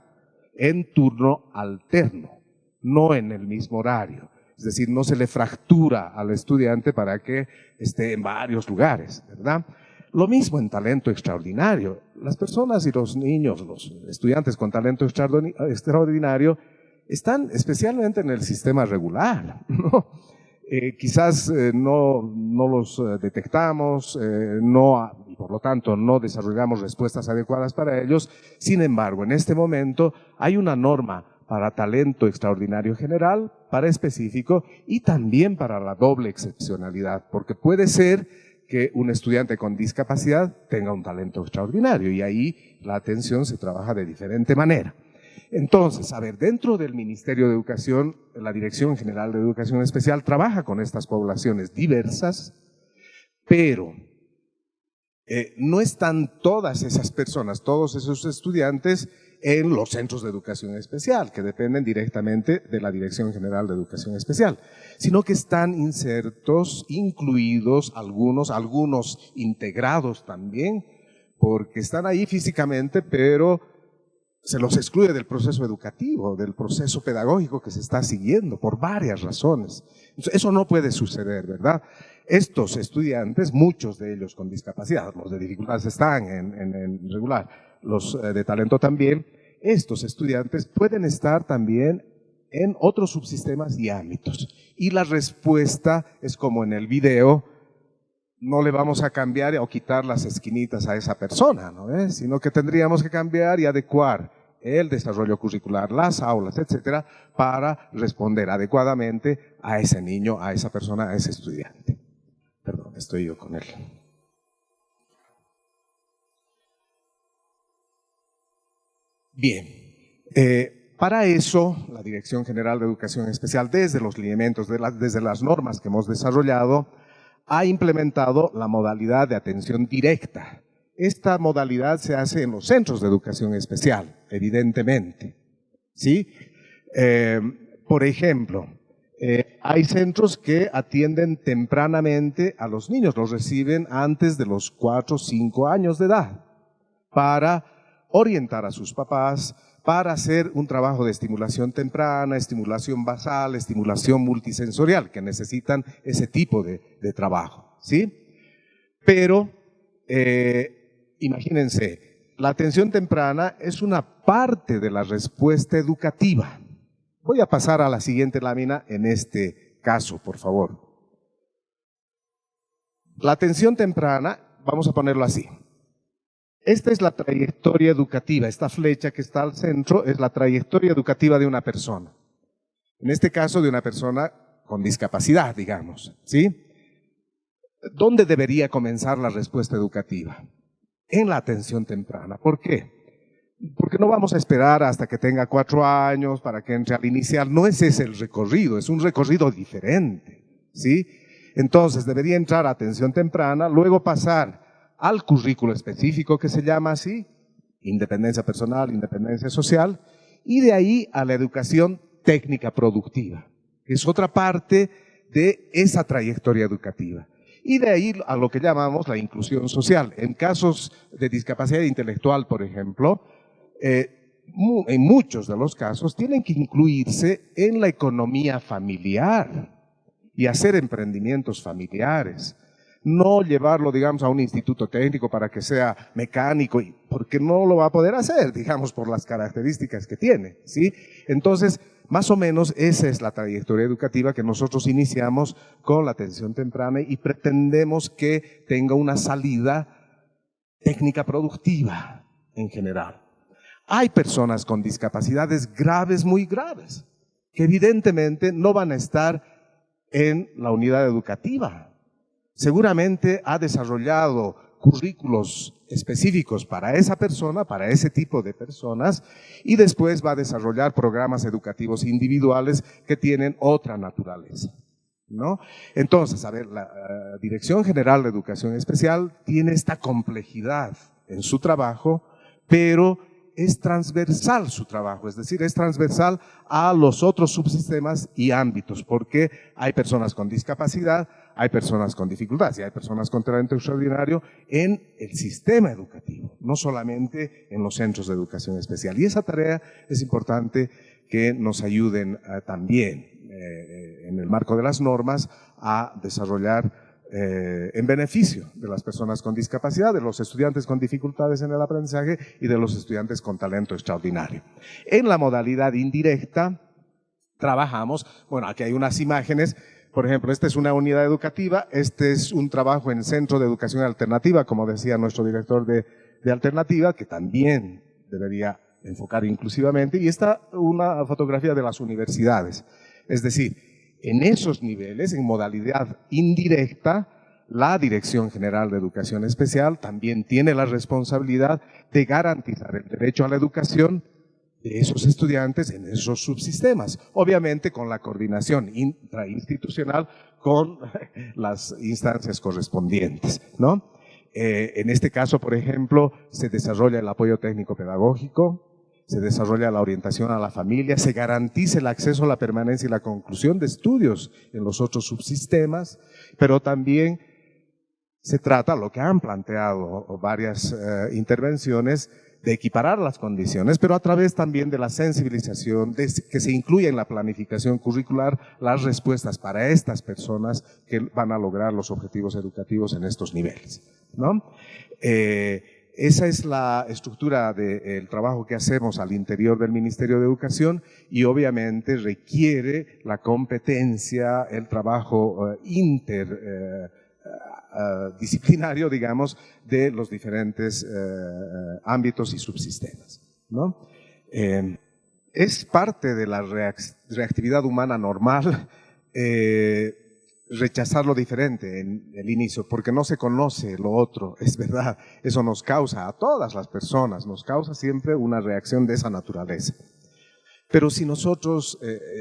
en turno alterno, no en el mismo horario. Es decir, no se le fractura al estudiante para que esté en varios lugares, ¿verdad? Lo mismo en talento extraordinario. Las personas y los niños, los estudiantes con talento extraordinario, están especialmente en el sistema regular, ¿no? Quizás no los detectamos, y por lo tanto no desarrollamos respuestas adecuadas para ellos. Sin embargo, en este momento hay una norma para talento extraordinario general, para específico y también para la doble excepcionalidad, porque puede ser que un estudiante con discapacidad tenga un talento extraordinario y ahí la atención se trabaja de diferente manera. Entonces, a ver, dentro del Ministerio de Educación, la Dirección General de Educación Especial trabaja con estas poblaciones diversas, pero no están todas esas personas, todos esos estudiantes en los centros de educación especial, que dependen directamente de la Dirección General de Educación Especial, sino que están insertos, incluidos algunos integrados también, porque están ahí físicamente, pero se los excluye del proceso educativo, del proceso pedagógico que se está siguiendo por varias razones. Entonces, eso no puede suceder, ¿verdad? Estos estudiantes, muchos de ellos con discapacidad, los de dificultades están en regular, los de talento también, estos estudiantes pueden estar también en otros subsistemas y ámbitos. Y la respuesta es como en el video, no le vamos a cambiar o quitar las esquinitas a esa persona, ¿no? Sino que tendríamos que cambiar y adecuar el desarrollo curricular, las aulas, etcétera, para responder adecuadamente a ese niño, a esa persona, a ese estudiante. Perdón, estoy yo con él. Bien, para eso la Dirección General de Educación Especial, desde los lineamientos, desde las normas que hemos desarrollado, ha implementado la modalidad de atención directa. Esta modalidad se hace en los centros de educación especial, evidentemente, ¿sí? Por ejemplo, hay centros que atienden tempranamente a los niños, los reciben antes de los 4 o 5 años de edad, para orientar a sus papás, para hacer un trabajo de estimulación temprana, estimulación basal, estimulación multisensorial, que necesitan ese tipo de trabajo, ¿sí? Pero, imagínense, la atención temprana es una parte de la respuesta educativa. Voy a pasar a la siguiente lámina en este caso, por favor. La atención temprana, vamos a ponerlo así. Esta es la trayectoria educativa, esta flecha que está al centro es la trayectoria educativa de una persona. En este caso de una persona con discapacidad, digamos, ¿sí? ¿Dónde debería comenzar la respuesta educativa? En la atención temprana. ¿Por qué? Porque no vamos a esperar hasta que tenga 4 años para que entre al inicial. No es ese el recorrido, es un recorrido diferente, ¿sí? Entonces debería entrar a atención temprana, luego pasar al currículo específico que se llama así, independencia personal, independencia social, y de ahí a la educación técnica productiva, que es otra parte de esa trayectoria educativa. Y de ahí a lo que llamamos la inclusión social. En casos de discapacidad intelectual, por ejemplo, en muchos de los casos tienen que incluirse en la economía familiar y hacer emprendimientos familiares. No llevarlo, digamos, a un instituto técnico para que sea mecánico, porque no lo va a poder hacer, digamos, por las características que tiene, ¿sí? Entonces, más o menos esa es la trayectoria educativa que nosotros iniciamos con la atención temprana y pretendemos que tenga una salida técnica productiva en general. Hay personas con discapacidades graves, muy graves, que evidentemente no van a estar en la unidad educativa. Seguramente ha desarrollado currículos específicos para esa persona, para ese tipo de personas, y después va a desarrollar programas educativos individuales que tienen otra naturaleza, ¿no? Entonces, a ver, la Dirección General de Educación Especial tiene esta complejidad en su trabajo, pero es transversal su trabajo, es decir, es transversal a los otros subsistemas y ámbitos, porque hay personas con discapacidad, hay personas con dificultades y hay personas con talento extraordinario en el sistema educativo, no solamente en los centros de educación especial. Y esa tarea es importante que nos ayuden también en el marco de las normas a desarrollar en beneficio de las personas con discapacidad, de los estudiantes con dificultades en el aprendizaje y de los estudiantes con talento extraordinario. En la modalidad indirecta trabajamos, bueno, aquí hay unas imágenes, por ejemplo, esta es una unidad educativa, este es un trabajo en Centro de Educación Alternativa, como decía nuestro director de Alternativa, que también debería enfocar inclusivamente, y esta una fotografía de las universidades, es decir, en esos niveles, en modalidad indirecta, la Dirección General de Educación Especial también tiene la responsabilidad de garantizar el derecho a la educación de esos estudiantes en esos subsistemas, obviamente con la coordinación intrainstitucional con las instancias correspondientes, ¿no? En este caso, por ejemplo, se desarrolla el apoyo técnico pedagógico, se desarrolla la orientación a la familia, se garantiza el acceso a la permanencia y la conclusión de estudios en los otros subsistemas, pero también se trata, lo que han planteado varias intervenciones, de equiparar las condiciones, pero a través también de la sensibilización, de que se incluya en la planificación curricular las respuestas para estas personas que van a lograr los objetivos educativos en estos niveles, ¿no? Esa es la estructura del trabajo que hacemos al interior del Ministerio de Educación y obviamente requiere la competencia, el trabajo interdisciplinario, digamos, de los diferentes ámbitos y subsistemas, ¿no? Es parte de la reactividad humana normal rechazar lo diferente en el inicio, porque no se conoce lo otro, es verdad. Eso nos causa, a todas las personas, nos causa siempre una reacción de esa naturaleza. Pero si nosotros,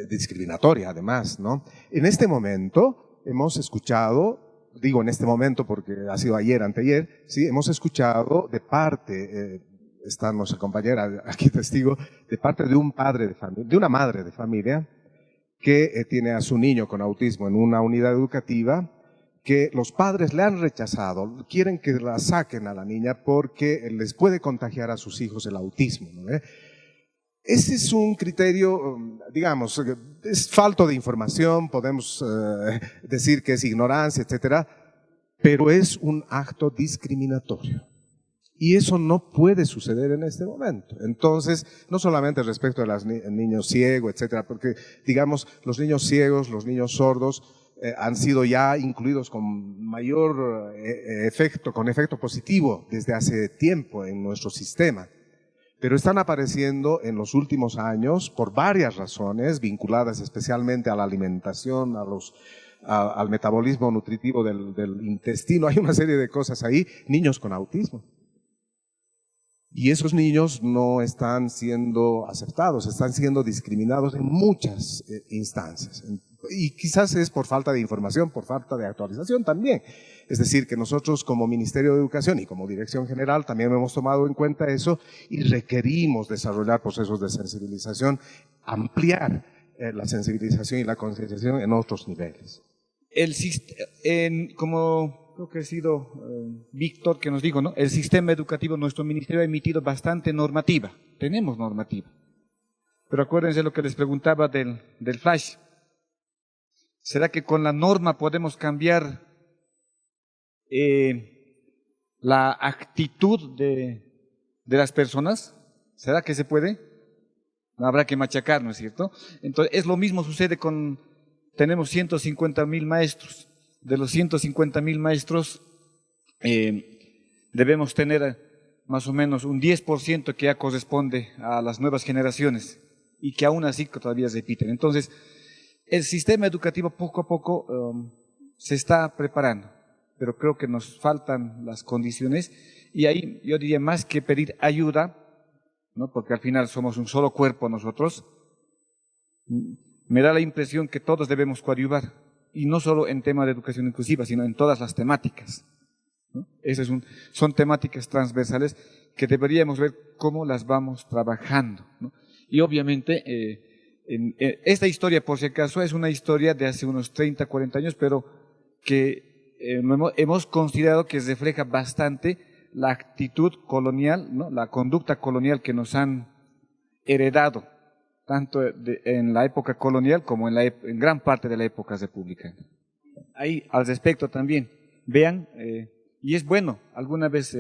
discriminatoria además, ¿no? En este momento hemos escuchado, digo en este momento porque ha sido ayer, anteayer, sí, hemos escuchado de parte, está nuestra compañera aquí testigo, de parte de un padre de familia, de una madre de familia, que tiene a su niño con autismo en una unidad educativa, que los padres le han rechazado, quieren que la saquen a la niña porque les puede contagiar a sus hijos el autismo, ¿no? Ese es un criterio, digamos, es falto de información, podemos decir que es ignorancia, etcétera, pero es un acto discriminatorio. Y eso no puede suceder en este momento. Entonces, no solamente respecto de los niños ciegos, etcétera, porque, digamos, los niños ciegos, los niños sordos, han sido ya incluidos con mayor efecto, con efecto positivo desde hace tiempo en nuestro sistema. Pero están apareciendo en los últimos años por varias razones, vinculadas especialmente a la alimentación, al metabolismo nutritivo del intestino. Hay una serie de cosas ahí, niños con autismo. Y esos niños no están siendo aceptados, están siendo discriminados en muchas instancias. Y quizás es por falta de información, por falta de actualización también. Es decir, que nosotros como Ministerio de Educación y como Dirección General también hemos tomado en cuenta eso y requerimos desarrollar procesos de sensibilización, ampliar la sensibilización y la concienciación en otros niveles. Como creo que ha sido Víctor que nos dijo, ¿no? El sistema educativo, nuestro ministerio ha emitido bastante normativa, tenemos normativa. Pero acuérdense lo que les preguntaba del flash. ¿Será que con la norma podemos cambiar la actitud de las personas? ¿Será que se puede? Habrá que machacar, ¿no es cierto? Entonces, es lo mismo sucede tenemos 150.000 maestros. De los 150.000 maestros, debemos tener más o menos un 10% que ya corresponde a las nuevas generaciones y que aún así todavía repiten. Entonces, el sistema educativo poco a poco se está preparando. pero creo que nos faltan las condiciones y ahí yo diría más que pedir ayuda, ¿no? Porque al final somos un solo cuerpo nosotros, me da la impresión que todos debemos coadyuvar y no solo en tema de educación inclusiva, sino en todas las temáticas, ¿no? Son temáticas transversales que deberíamos ver cómo las vamos trabajando, ¿no? Y obviamente esta historia, por si acaso, es una historia de hace unos 30, 40 años, pero que hemos considerado que refleja bastante la actitud colonial, ¿no? La conducta colonial que nos han heredado, tanto en la época colonial como en gran parte de la época republicana. Ahí, al respecto también, vean, y es bueno, alguna vez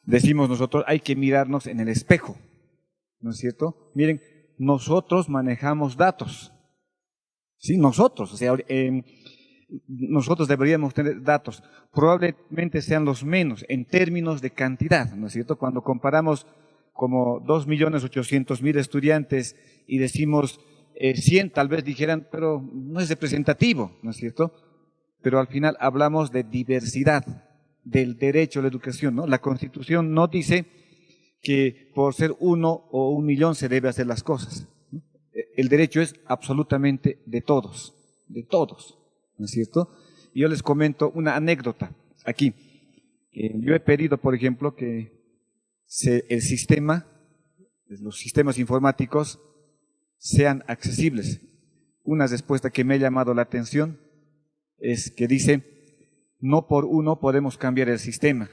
decimos nosotros, hay que mirarnos en el espejo, ¿no es cierto? Miren, nosotros manejamos datos, ¿sí? Nosotros, o sea, nosotros deberíamos tener datos, probablemente sean los menos en términos de cantidad, ¿no es cierto? Cuando comparamos como 2.800.000 estudiantes y decimos 100, tal vez dijeran, pero no es representativo, ¿no es cierto? Pero al final hablamos de diversidad, del derecho a la educación, ¿no? La Constitución no dice que por ser 1 o 1.000.000 se debe hacer las cosas, ¿no? El derecho es absolutamente de todos, ¿no es cierto? Y yo les comento una anécdota aquí. Yo he pedido, por ejemplo, que los sistemas informáticos sean accesibles. Una respuesta que me ha llamado la atención es que dice, no por uno podemos cambiar el sistema.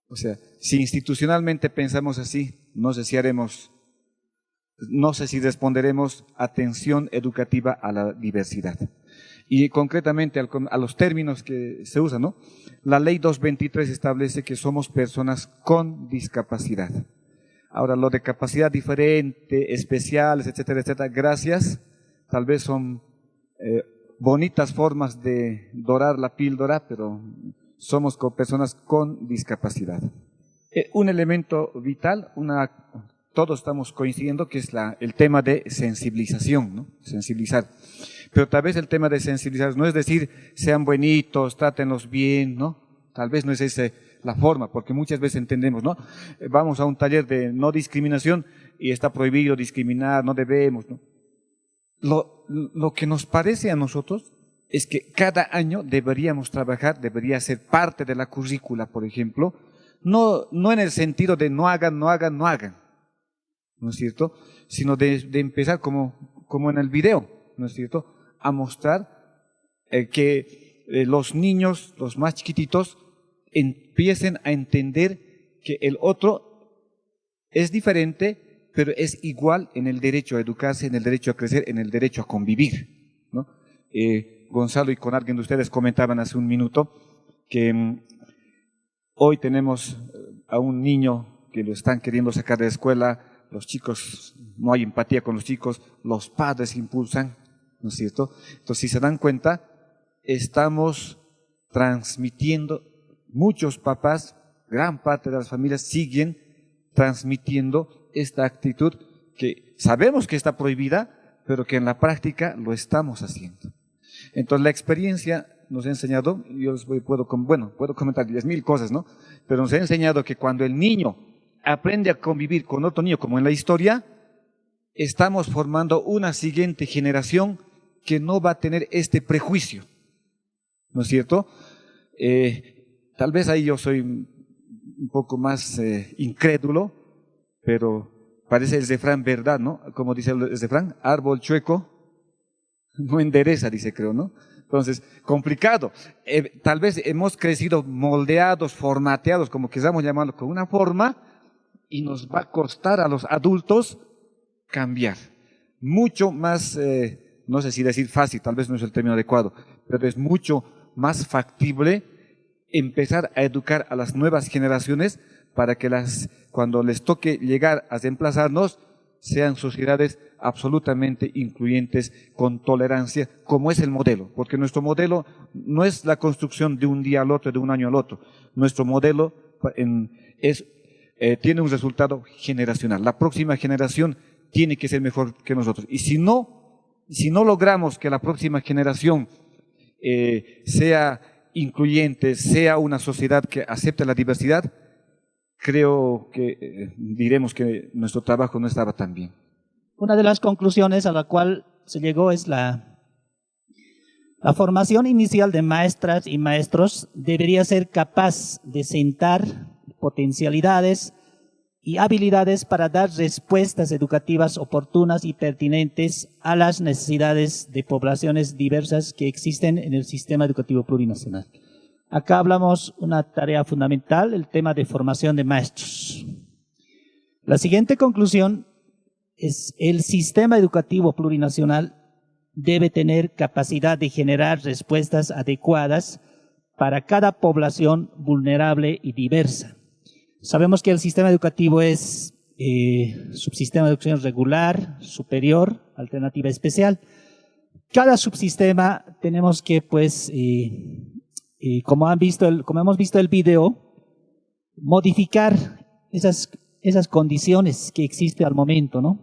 O sea, si institucionalmente pensamos así, no sé si responderemos atención educativa a la diversidad. Y concretamente a los términos que se usan, ¿no? La ley 223 establece que somos personas con discapacidad. Ahora, lo de capacidad diferente, especiales, etcétera, etcétera, gracias, tal vez son bonitas formas de dorar la píldora, pero somos personas con discapacidad. Un elemento vital, todos estamos coincidiendo que es el tema de sensibilización, ¿no? Sensibilizar. Pero tal vez el tema de sensibilizar no es decir, sean buenitos, trátenlos bien, ¿no? Tal vez no es esa la forma, porque muchas veces entendemos, ¿no? Vamos a un taller de no discriminación y está prohibido discriminar, no debemos, ¿no? Lo que nos parece a nosotros es que cada año deberíamos trabajar, debería ser parte de la currícula, por ejemplo, no en el sentido de no hagan, ¿no es cierto? Sino de empezar como en el video, ¿no es cierto? A mostrar que los niños, los más chiquititos, empiecen a entender que el otro es diferente, pero es igual en el derecho a educarse, en el derecho a crecer, en el derecho a convivir, ¿no? Gonzalo y con alguien de ustedes comentaban hace un minuto que hoy tenemos a un niño que lo están queriendo sacar de la escuela, los chicos, no hay empatía con los chicos, los padres impulsan, ¿no es cierto? Entonces, si se dan cuenta, estamos transmitiendo, muchos papás, gran parte de las familias siguen transmitiendo esta actitud que sabemos que está prohibida, pero que en la práctica lo estamos haciendo. Entonces, la experiencia nos ha enseñado, yo puedo comentar 10.000 cosas, ¿no? Pero nos ha enseñado que cuando el niño aprende a convivir con otro niño, como en la historia, estamos formando una siguiente generación que no va a tener este prejuicio, ¿no es cierto? Tal vez ahí yo soy un poco más incrédulo, pero parece el refrán verdad, ¿no? Como dice el refrán, árbol chueco no endereza, dice, creo, ¿no? Entonces, complicado. Tal vez hemos crecido moldeados, formateados, como queramos llamarlo, con una forma, y nos va a costar a los adultos cambiar. Mucho más, no sé si decir fácil, tal vez no es el término adecuado, pero es mucho más factible empezar a educar a las nuevas generaciones para que cuando les toque llegar a reemplazarnos, sean sociedades absolutamente incluyentes, con tolerancia, como es el modelo, porque nuestro modelo no es la construcción de un día al otro, de un año al otro. Nuestro modelo tiene un resultado generacional. La próxima generación tiene que ser mejor que nosotros. Y si no logramos que la próxima generación sea incluyente, sea una sociedad que acepte la diversidad, creo que diremos que nuestro trabajo no estaba tan bien. Una de las conclusiones a la cual se llegó es la formación inicial de maestras y maestros debería ser capaz de sentar potencialidades y habilidades para dar respuestas educativas oportunas y pertinentes a las necesidades de poblaciones diversas que existen en el sistema educativo plurinacional. Acá hablamos una tarea fundamental, el tema de formación de maestros. La siguiente conclusión es el sistema educativo plurinacional debe tener capacidad de generar respuestas adecuadas para cada población vulnerable y diversa. Sabemos que el sistema educativo es subsistema de educación regular, superior, alternativa especial. Cada subsistema tenemos que, pues, como hemos visto el video, modificar esas condiciones que existen al momento, ¿no?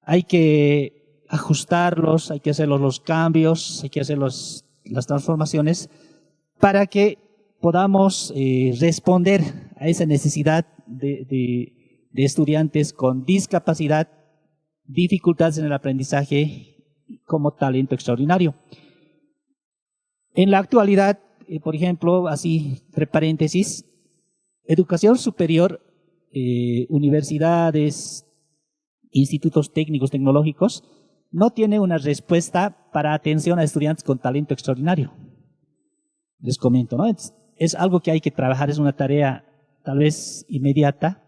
Hay que ajustarlos, hay que hacer los cambios, hay que hacer las transformaciones para que podamos responder a esa necesidad de estudiantes con discapacidad, dificultades en el aprendizaje como talento extraordinario. En la actualidad, por ejemplo, así, entre paréntesis, educación superior, universidades, institutos técnicos, tecnológicos, no tiene una respuesta para atención a estudiantes con talento extraordinario. Les comento, ¿no? Es algo que hay que trabajar, es una tarea tal vez inmediata.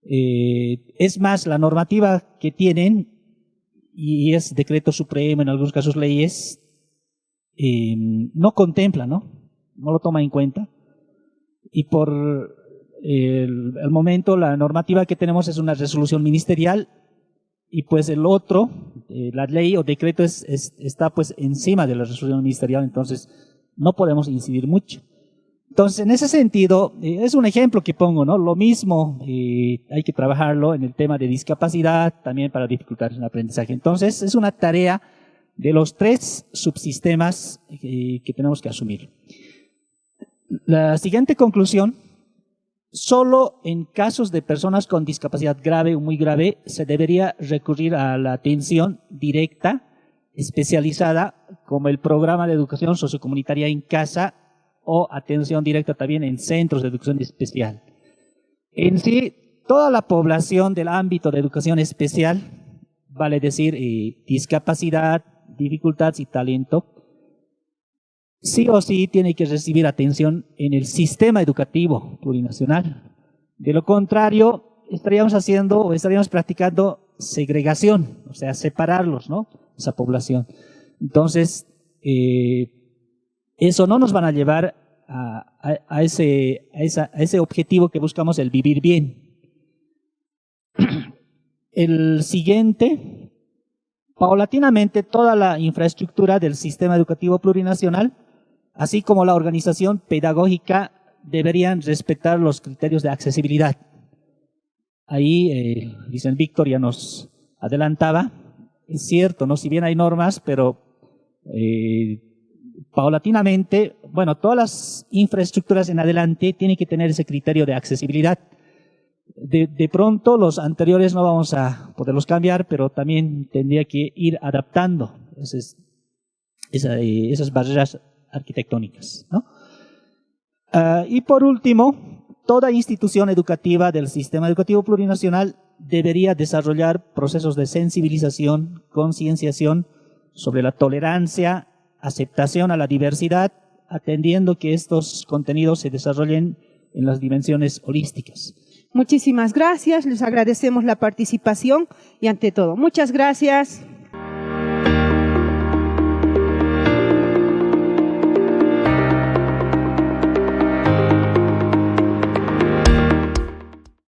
Es más, la normativa que tienen, y es decreto supremo, en algunos casos leyes, no contempla, ¿no? No lo toma en cuenta. Y por el momento, la normativa que tenemos es una resolución ministerial, y pues el otro, la ley o decreto está pues encima de la resolución ministerial, entonces no podemos incidir mucho. Entonces, en ese sentido, es un ejemplo que pongo, ¿no? Lo mismo hay que trabajarlo en el tema de discapacidad, también para dificultades en el aprendizaje. Entonces, es una tarea de los 3 subsistemas que tenemos que asumir. La siguiente conclusión: solo en casos de personas con discapacidad grave o muy grave se debería recurrir a la atención directa, especializada, como el programa de educación sociocomunitaria en casa o atención directa también en centros de educación especial. En sí, toda la población del ámbito de educación especial, vale decir discapacidad, dificultades y talento, sí o sí tiene que recibir atención en el sistema educativo plurinacional. De lo contrario, estaríamos practicando segregación, o sea, separarlos, ¿no? Esa población. Entonces, eso no nos van a llevar a ese objetivo que buscamos, el vivir bien. El siguiente: paulatinamente toda la infraestructura del sistema educativo plurinacional, así como la organización pedagógica, deberían respetar los criterios de accesibilidad. Ahí, dicen Víctor, ya nos adelantaba, es cierto, ¿no? Si bien hay normas, pero paulatinamente, bueno, todas las infraestructuras en adelante tienen que tener ese criterio de accesibilidad. De pronto, los anteriores no vamos a poderlos cambiar, pero también tendría que ir adaptando esas barreras arquitectónicas, ¿no? Y por último, toda institución educativa del sistema educativo plurinacional debería desarrollar procesos de sensibilización, concienciación sobre la tolerancia, aceptación a la diversidad, atendiendo que estos contenidos se desarrollen en las dimensiones holísticas. Muchísimas gracias, les agradecemos la participación y ante todo, muchas gracias.